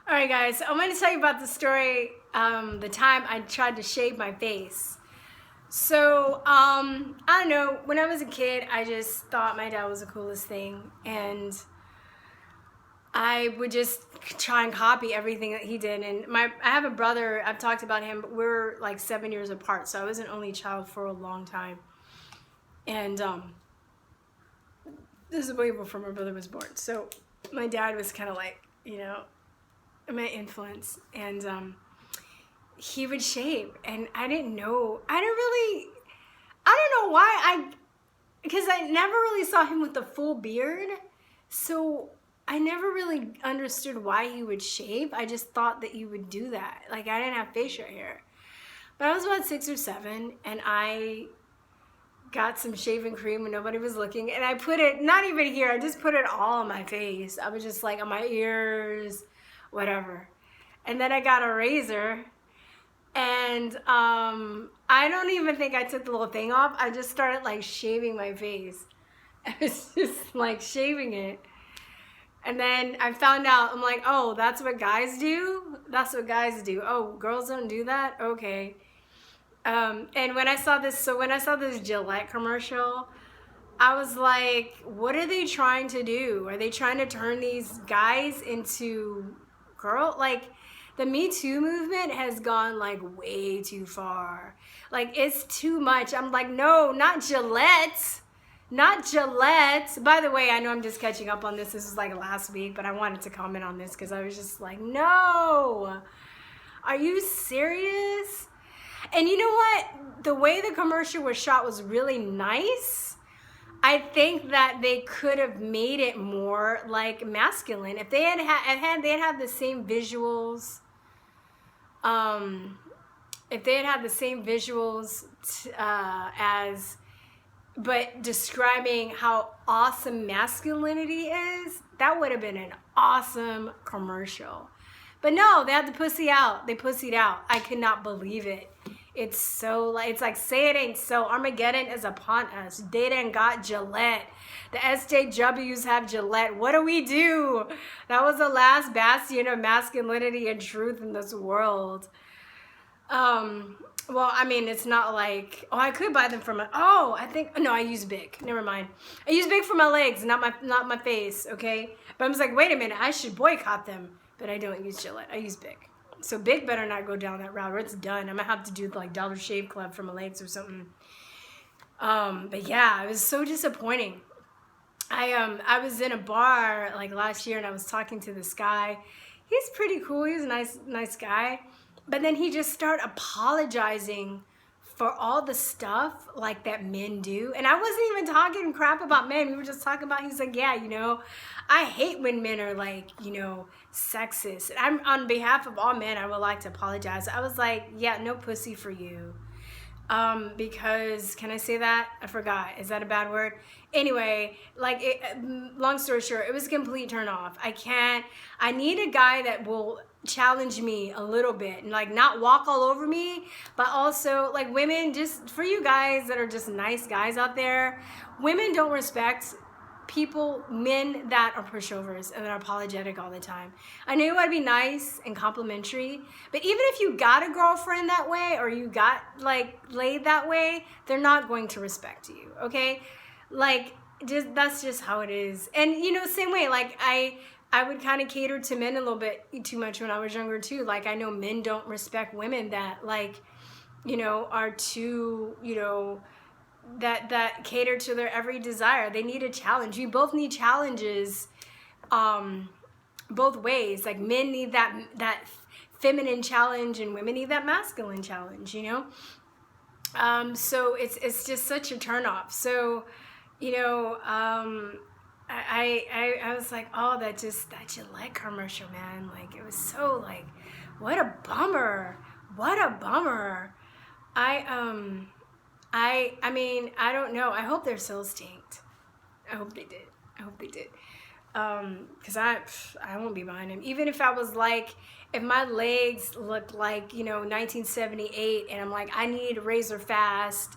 All right, guys, I'm going to tell you about the story, the time I tried to shave my face. So, I don't know, when I was a kid, I just thought my dad was the coolest thing, and I would just try and copy everything that he did. And I have a brother, I've talked about him, but we're like 7 years apart, so I was an only child for a long time. And this is way before my brother was born. So my dad was kind of like, my influence, and he would shave, and I don't know why, because I never really saw him with the full beard, so I never really understood why he would shave. I just thought that he would do that. Like, I didn't have facial hair. But I was about 6 or 7, and I got some shaving cream when nobody was looking, and I put it, not even here, I just put it all on my face. I was just like on my ears, whatever. And then I got a razor, and I don't even think I took the little thing off. I just started like shaving my face. I was just like shaving it. And then I found out, I'm like, oh, that's what guys do? That's what guys do. Oh, girls don't do that? Okay. And when I saw this Gillette commercial, I was like, what are they trying to do? Are they trying to turn these guys into girls? Like, the Me Too movement has gone like way too far. Like, it's too much. I'm like, no, not Gillette. Not Gillette. By the way, I know I'm just catching up on this. This was like last week, but I wanted to comment on this because I was just like, no. Are you serious? And you know what? The way the commercial was shot was really nice. I think that they could have made it more like masculine. If they had the same visuals, if they had the same visuals but describing how awesome masculinity is, that would have been an awesome commercial. But no, they had the pussy out. They pussied out. I could not believe it. It's so like, it's like, say it ain't so. Armageddon is upon us. They done got Gillette. The SJWs have Gillette. What do we do? That was the last bastion of masculinity and truth in this world. Well, I mean, it's not like, oh, I could buy them from I use Bic. Never mind. I use Bic for my legs, not my face, okay? But I was like, wait a minute, I should boycott them. But I don't use Gillette. I use Bic. So Bic better not go down that route or it's done. I'm gonna have to do like Dollar Shave Club for my legs or something. But yeah, it was so disappointing. I was in a bar like last year and I was talking to this guy. He's pretty cool. He's a nice guy. But then he just started apologizing for all the stuff like that men do. And I wasn't even talking crap about men. We were just talking about, he's like, yeah, I hate when men are like, sexist. And I'm on behalf of all men, I would like to apologize. I was like, yeah, no pussy for you. Because, can I say that? I forgot. Is that a bad word? Anyway, long story short, it was a complete turn off. I need a guy that will challenge me a little bit and like not walk all over me, but also like women, just for you guys that are just nice guys out there, women don't respect men that are pushovers and that are apologetic all the time. I know you want to be nice and complimentary, but even if you got a girlfriend that way or you got like laid that way, they're not going to respect you, okay? Like, that's just how it is. And same way, like I would kind of cater to men a little bit too much when I was younger too. Like, I know men don't respect women that like, are too, that cater to their every desire. They need a challenge. We both need challenges, both ways. Like, men need that feminine challenge and women need that masculine challenge, so it's just such a turnoff. So, I was like, oh, that Gillette commercial, man. Like, it was so like, what a bummer. I mean, I don't know. I hope their souls tanked. I hope they did. Because I won't be buying them. Even if I was like, if my legs looked like, 1978 and I'm like, I need razor fast,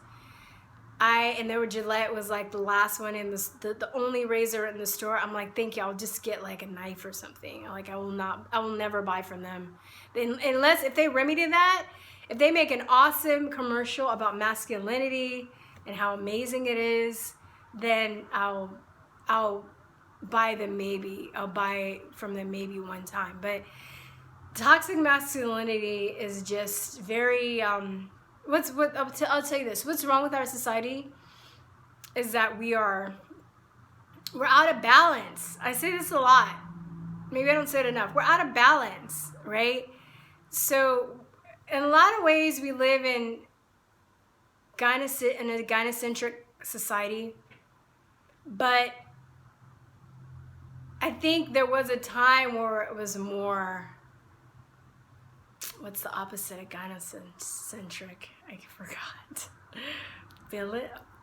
And there were Gillette was like the last one in the only razor in the store. I'm like, thank you, I'll just get like a knife or something. Like I will never buy from them. Unless if they remedy that, if they make an awesome commercial about masculinity and how amazing it is, then I'll buy them maybe. I'll buy from them maybe one time. But toxic masculinity is just very, I'll tell you this, what's wrong with our society is that we're out of balance. I say this a lot. Maybe I don't say it enough. We're out of balance, right? So in a lot of ways we live in a gynocentric society, but I think there was a time where it was more, what's the opposite of gynocentric? I forgot.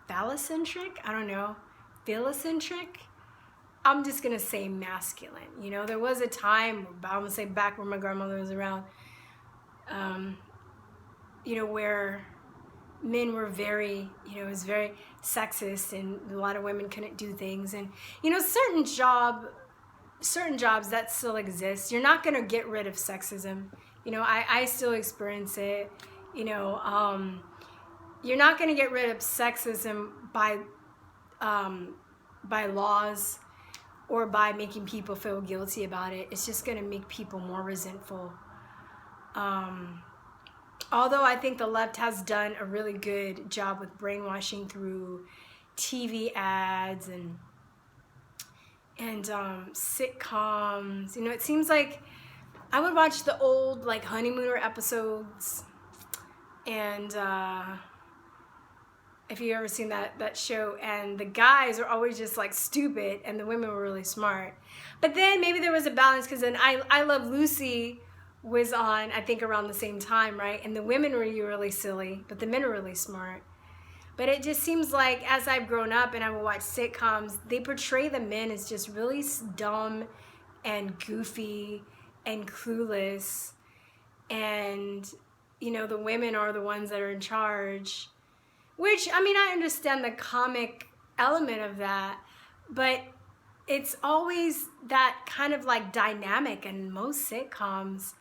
Phallocentric? I don't know. Phallocentric? I'm just going to say masculine. You know, there was a time, I'm going to say back when my grandmother was around, you know, where men were very, you know, it was very sexist and a lot of women couldn't do things. And, you know, certain jobs that still exist. You're not going to get rid of sexism. You know, I still experience it. You know, you're not going to get rid of sexism by laws or by making people feel guilty about it. It's just going to make people more resentful. Although I think the left has done a really good job with brainwashing through TV ads and sitcoms. You know, it seems like I would watch the old like Honeymooner episodes, and if you've ever seen that show, and the guys are always just like stupid and the women were really smart. But then maybe there was a balance, because then I Love Lucy was on, I think, around the same time, right? And the women were really silly, but the men are really smart. But it just seems like as I've grown up and I would watch sitcoms, they portray the men as just really dumb and goofy and clueless. And, you know, the women are the ones that are in charge. Which, I mean, I understand the comic element of that, but it's always that kind of like dynamic in most sitcoms.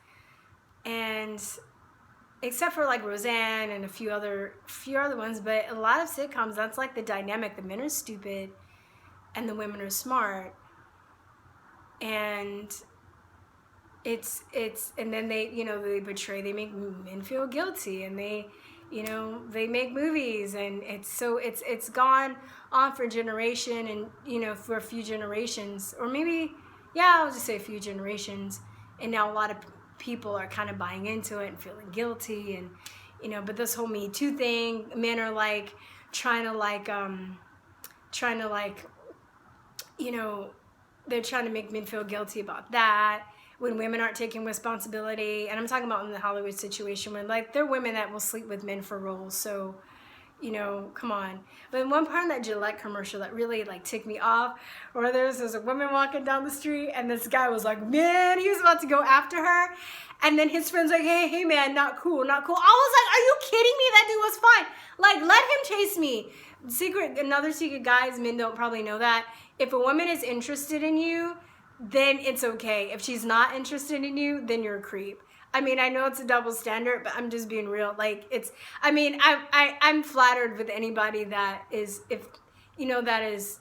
And except for like Roseanne and a few other ones, but a lot of sitcoms, that's like the dynamic. The men are stupid and the women are smart. And and then they, you know, they make men feel guilty, and they, you know, they make movies, and it's gone on for a generation, and, you know, for a few generations, or maybe, yeah, I'll just say a few generations, and now a lot of people are kind of buying into it and feeling guilty, and, you know, but this whole Me Too thing, men are like trying to you know, they're trying to make men feel guilty about that when women aren't taking responsibility. And I'm talking about in the Hollywood situation, when like there are women that will sleep with men for roles. So, you know, come on. But one part of that Gillette commercial that really like ticked me off, where there's a woman walking down the street and this guy was like, man, he was about to go after her. And then his friend's like, hey man, not cool, not cool. I was like, are you kidding me? That dude was fine. Like, let him chase me. Another secret, guys, men don't probably know that. If a woman is interested in you, then it's okay. If she's not interested in you, then you're a creep. I mean, I know it's a double standard, but I'm just being real. Like, it's, I mean, I'm flattered with anybody that is, if, you know, that is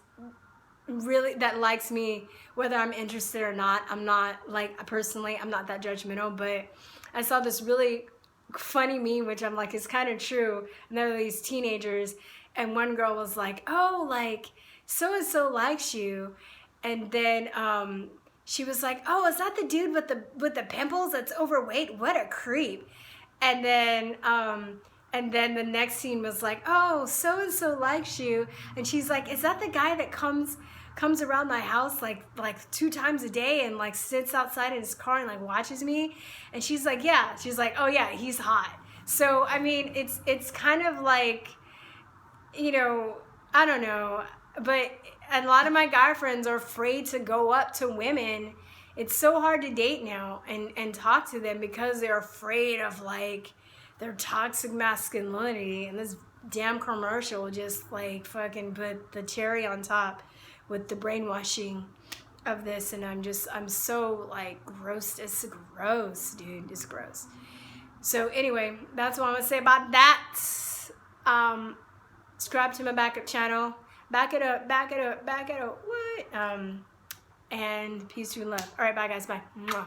really, that likes me, whether I'm interested or not. I'm not, like, personally, I'm not that judgmental, but I saw this really funny meme, which I'm like, it's kind of true. And there were these teenagers, and one girl was like, oh, like, so-and-so likes you. And then she was like, oh, is that the dude with the pimples that's overweight? What a creep. And then the next scene was like, oh, so-and-so likes you. And she's like, is that the guy that comes around my house like 2 times a day and like sits outside in his car and like watches me? And she's like, yeah. She's like, oh yeah, he's hot. So, I mean, it's kind of like, you know, I don't know, but a lot of my guy friends are afraid to go up to women. It's so hard to date now and talk to them because they're afraid of like their toxic masculinity. And this damn commercial just like fucking put the cherry on top with the brainwashing of this, and I'm so like gross. It's gross, dude. It's gross. So anyway, that's what I'm gonna say about that. Subscribe to my backup channel. Back it up. What? And peace through love. All right, bye guys. Bye. Mwah.